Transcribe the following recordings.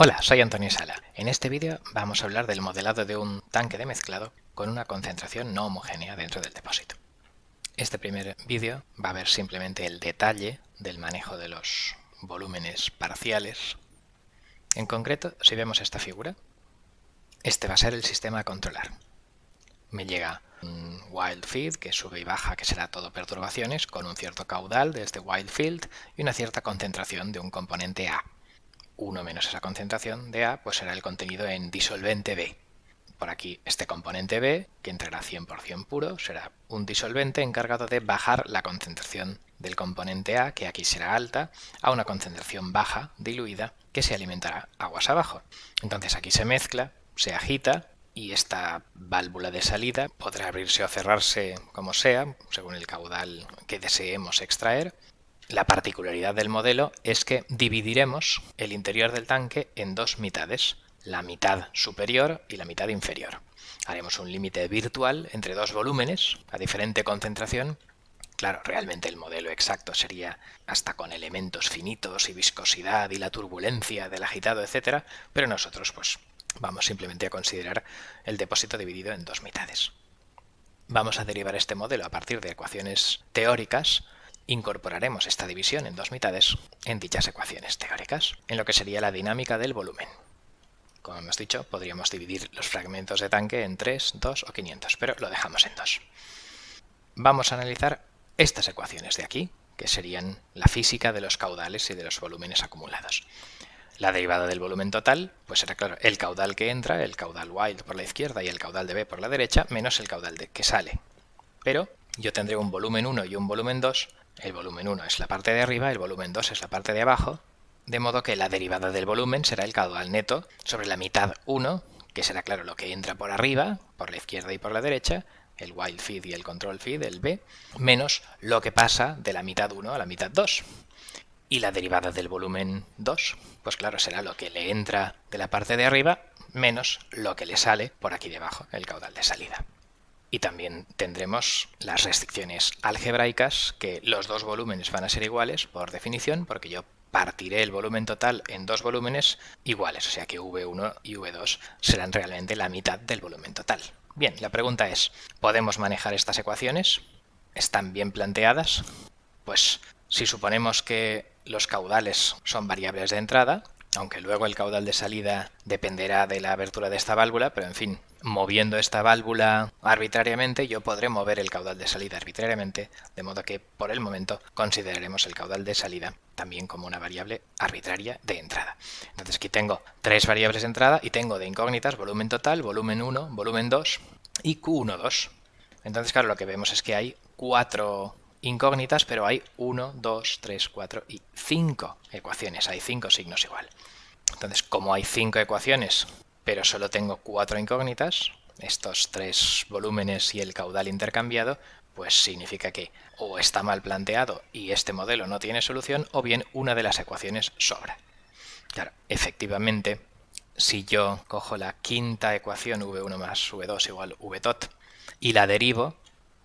Hola, soy Antonio Sala. En este vídeo vamos a hablar del modelado de un tanque de mezclado con una concentración no homogénea dentro del depósito. Este primer vídeo va a ver simplemente el detalle del manejo de los volúmenes parciales. En concreto, si vemos esta figura, este va a ser el sistema a controlar. Me llega un wild feed que sube y baja, que será todo perturbaciones, con un cierto caudal de este wild field y una cierta concentración de un componente A. 1 menos esa concentración de A, pues será el contenido en disolvente B. Por aquí este componente B, que entrará 100% puro, será un disolvente encargado de bajar la concentración del componente A, que aquí será alta, a una concentración baja, diluida, que se alimentará aguas abajo. Entonces aquí se mezcla, se agita, y esta válvula de salida podrá abrirse o cerrarse como sea, según el caudal que deseemos extraer. La particularidad del modelo es que dividiremos el interior del tanque en dos mitades, la mitad superior y la mitad inferior. Haremos un límite virtual entre dos volúmenes a diferente concentración. Claro, realmente el modelo exacto sería hasta con elementos finitos y viscosidad y la turbulencia del agitado, etc. Pero nosotros pues vamos simplemente a considerar el depósito dividido en dos mitades. Vamos a derivar este modelo a partir de ecuaciones teóricas. Incorporaremos esta división en dos mitades en dichas ecuaciones teóricas, en lo que sería la dinámica del volumen. Como hemos dicho, podríamos dividir los fragmentos de tanque en 3, 2 o 500, pero lo dejamos en 2. Vamos a analizar estas ecuaciones de aquí, que serían la física de los caudales y de los volúmenes acumulados. La derivada del volumen total, pues será claro, el caudal que entra, el caudal wild por la izquierda y el caudal de B por la derecha, menos el caudal que sale. Pero yo tendré un volumen 1 y un volumen 2, el volumen 1 es la parte de arriba, el volumen 2 es la parte de abajo, de modo que la derivada del volumen será el caudal neto sobre la mitad 1, que será claro lo que entra por arriba, por la izquierda y por la derecha, el wild feed y el control feed, el B, menos lo que pasa de la mitad 1 a la mitad 2. Y la derivada del volumen 2, pues claro, será lo que le entra de la parte de arriba menos lo que le sale por aquí debajo, el caudal de salida. Y también tendremos las restricciones algebraicas, que los dos volúmenes van a ser iguales por definición, porque yo partiré el volumen total en dos volúmenes iguales, o sea que V1 y V2 serán realmente la mitad del volumen total. Bien, la pregunta es, ¿podemos manejar estas ecuaciones? ¿Están bien planteadas? Pues si suponemos que los caudales son variables de entrada, aunque luego el caudal de salida dependerá de la abertura de esta válvula, pero en fin, moviendo esta válvula arbitrariamente, yo podré mover el caudal de salida arbitrariamente, de modo que por el momento consideraremos el caudal de salida también como una variable arbitraria de entrada. Entonces aquí tengo tres variables de entrada y tengo de incógnitas volumen total, volumen 1, volumen 2 y Q1,2. Entonces claro, lo que vemos es que hay cuatro incógnitas, pero hay 1, 2, 3, 4 y 5 ecuaciones, hay 5 signos igual. Entonces, como hay 5 ecuaciones, pero solo tengo 4 incógnitas, estos 3 volúmenes y el caudal intercambiado, pues significa que o está mal planteado y este modelo no tiene solución, o bien una de las ecuaciones sobra. Claro, efectivamente, si yo cojo la quinta ecuación V1 más V2 igual Vtot y la derivo,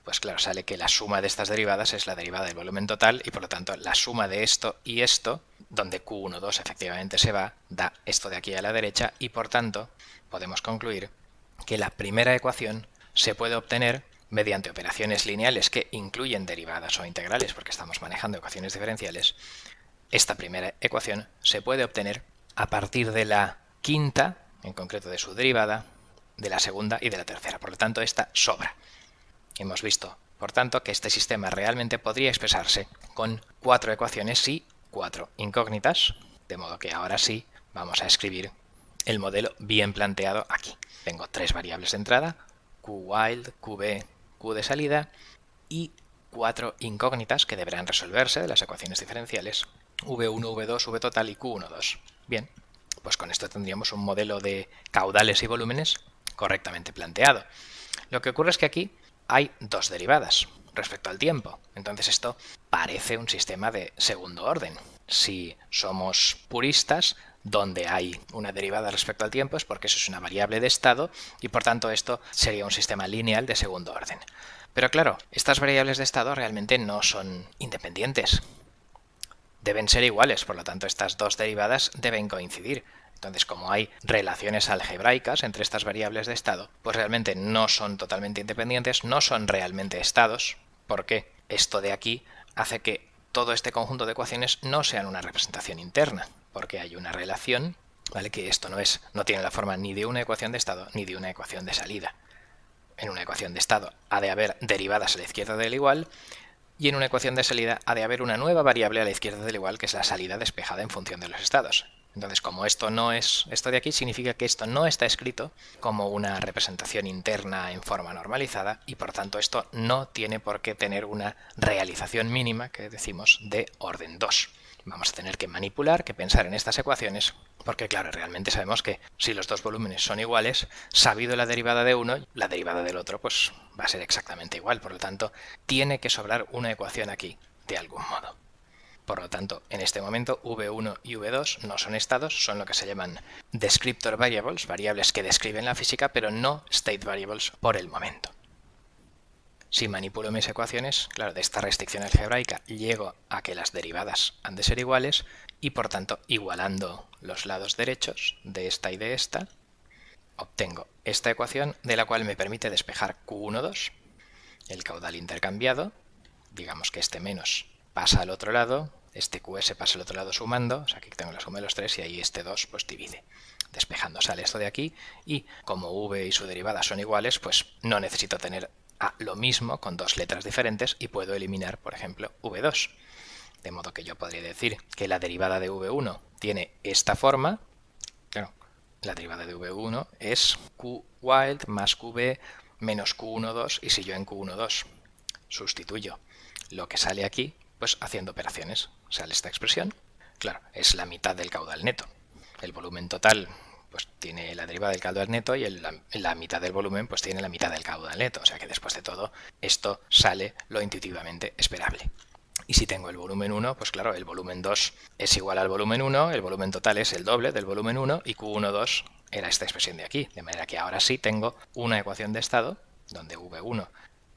pues claro, sale que la suma de estas derivadas es la derivada del volumen total y por lo tanto la suma de esto y esto, donde Q1,2 efectivamente se va, da esto de aquí a la derecha y por tanto podemos concluir que la primera ecuación se puede obtener mediante operaciones lineales que incluyen derivadas o integrales porque estamos manejando ecuaciones diferenciales. Esta primera ecuación se puede obtener a partir de la quinta, en concreto de su derivada, de la segunda y de la tercera. Por lo tanto, esta sobra. Hemos visto, por tanto, que este sistema realmente podría expresarse con 4 ecuaciones y 4 incógnitas, de modo que ahora sí vamos a escribir el modelo bien planteado aquí. Tengo 3 variables de entrada, QWild, QB, Q de salida, y 4 incógnitas que deberán resolverse de las ecuaciones diferenciales, V1, V2, V total y Q1,2. Bien, pues con esto tendríamos un modelo de caudales y volúmenes correctamente planteado. Lo que ocurre es que aquí hay dos derivadas respecto al tiempo. Entonces esto parece un sistema de segundo orden. Si somos puristas, donde hay una derivada respecto al tiempo es porque eso es una variable de estado y por tanto esto sería un sistema lineal de segundo orden. Pero claro, estas variables de estado realmente no son independientes. Deben ser iguales, por lo tanto estas dos derivadas deben coincidir. Entonces, como hay relaciones algebraicas entre estas variables de estado, pues realmente no son totalmente independientes, no son realmente estados, porque esto de aquí hace que todo este conjunto de ecuaciones no sean una representación interna, porque hay una relación, ¿vale? Que esto no tiene la forma ni de una ecuación de estado ni de una ecuación de salida. En una ecuación de estado ha de haber derivadas a la izquierda del igual, y en una ecuación de salida ha de haber una nueva variable a la izquierda del igual, que es la salida despejada en función de los estados. Entonces, como esto no es esto de aquí, significa que esto no está escrito como una representación interna en forma normalizada, y por tanto esto no tiene por qué tener una realización mínima, que decimos, de orden 2. Vamos a tener que manipular, que pensar en estas ecuaciones, porque claro, realmente sabemos que si los dos volúmenes son iguales, sabido la derivada de uno, la derivada del otro pues va a ser exactamente igual. Por lo tanto, tiene que sobrar una ecuación aquí, de algún modo. Por lo tanto, en este momento V1 y V2 no son estados, son lo que se llaman descriptor variables, variables que describen la física, pero no state variables por el momento. Si manipulo mis ecuaciones, claro, de esta restricción algebraica llego a que las derivadas han de ser iguales, y por tanto, igualando los lados derechos de esta y de esta, obtengo esta ecuación, de la cual me permite despejar Q1,2, el caudal intercambiado, digamos que este menos pasa al otro lado, este QS pasa al otro lado sumando, o sea que tengo la suma de los tres y ahí este 2 pues divide. Despejando sale esto de aquí, y como V y su derivada son iguales, pues no necesito tener lo mismo con dos letras diferentes, y puedo eliminar, por ejemplo, V2. De modo que yo podría decir que la derivada de V1 tiene esta forma. Claro, la derivada de V1 es Q wild más QB menos Q1,2, y si yo en Q1,2 sustituyo lo que sale aquí, pues haciendo operaciones, sale esta expresión. Claro, es la mitad del caudal neto. El volumen total pues tiene la derivada del caudal neto, y la mitad del volumen pues tiene la mitad del caudal neto, o sea que después de todo esto sale lo intuitivamente esperable. Y si tengo el volumen 1, pues claro, el volumen 2 es igual al volumen 1, el volumen total es el doble del volumen 1, y Q1,2 era esta expresión de aquí, de manera que ahora sí tengo una ecuación de estado, donde V1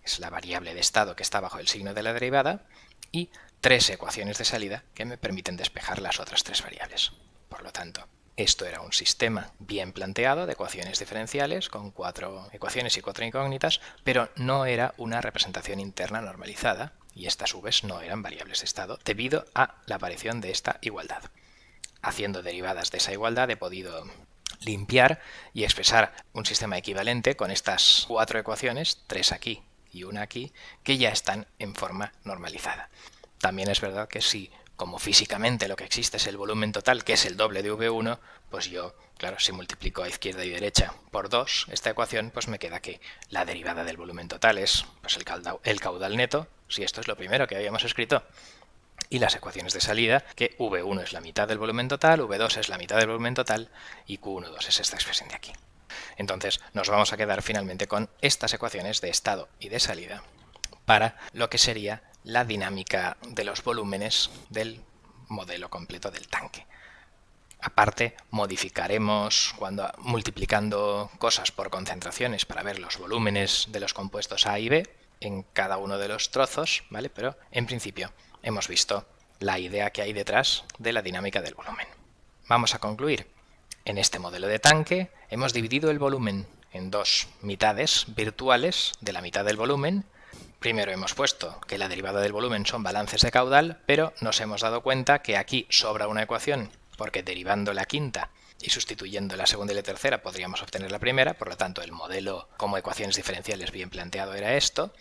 es la variable de estado que está bajo el signo de la derivada, y tres ecuaciones de salida que me permiten despejar las otras tres variables. Por lo tanto, esto era un sistema bien planteado de ecuaciones diferenciales con 4 ecuaciones y 4 incógnitas, pero no era una representación interna normalizada, y estas V's no eran variables de estado debido a la aparición de esta igualdad. Haciendo derivadas de esa igualdad he podido limpiar y expresar un sistema equivalente con estas 4 ecuaciones, 3 aquí y una aquí, que ya están en forma normalizada. También es verdad que si, como físicamente lo que existe es el volumen total, que es el doble de V1, pues yo, claro, si multiplico a izquierda y derecha por 2 esta ecuación, pues me queda que la derivada del volumen total es pues el caudal neto, si esto es lo primero que habíamos escrito, y las ecuaciones de salida, que V1 es la mitad del volumen total, V2 es la mitad del volumen total, y Q1,2 es esta expresión de aquí. Entonces nos vamos a quedar finalmente con estas ecuaciones de estado y de salida para lo que sería la dinámica de los volúmenes del modelo completo del tanque. Aparte, modificaremos multiplicando cosas por concentraciones para ver los volúmenes de los compuestos A y B en cada uno de los trozos, ¿vale? Pero en principio hemos visto la idea que hay detrás de la dinámica del volumen. Vamos a concluir. En este modelo de tanque hemos dividido el volumen en dos mitades virtuales de la mitad del volumen. Primero hemos puesto que la derivada del volumen son balances de caudal, pero nos hemos dado cuenta que aquí sobra una ecuación, porque derivando la quinta y sustituyendo la segunda y la tercera podríamos obtener la primera, por lo tanto el modelo como ecuaciones diferenciales bien planteado era esto,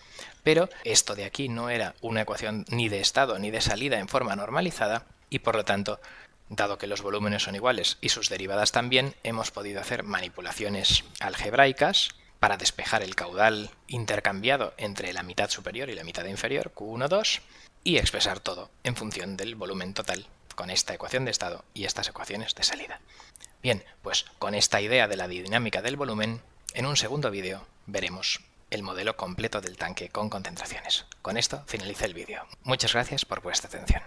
pero esto de aquí no era una ecuación ni de estado ni de salida en forma normalizada, y por lo tanto, dado que los volúmenes son iguales y sus derivadas también, hemos podido hacer manipulaciones algebraicas para despejar el caudal intercambiado entre la mitad superior y la mitad inferior, Q1,2, y expresar todo en función del volumen total con esta ecuación de estado y estas ecuaciones de salida. Bien, pues con esta idea de la dinámica del volumen, en un segundo vídeo veremos el modelo completo del tanque con concentraciones. Con esto finaliza el vídeo. Muchas gracias por vuestra atención.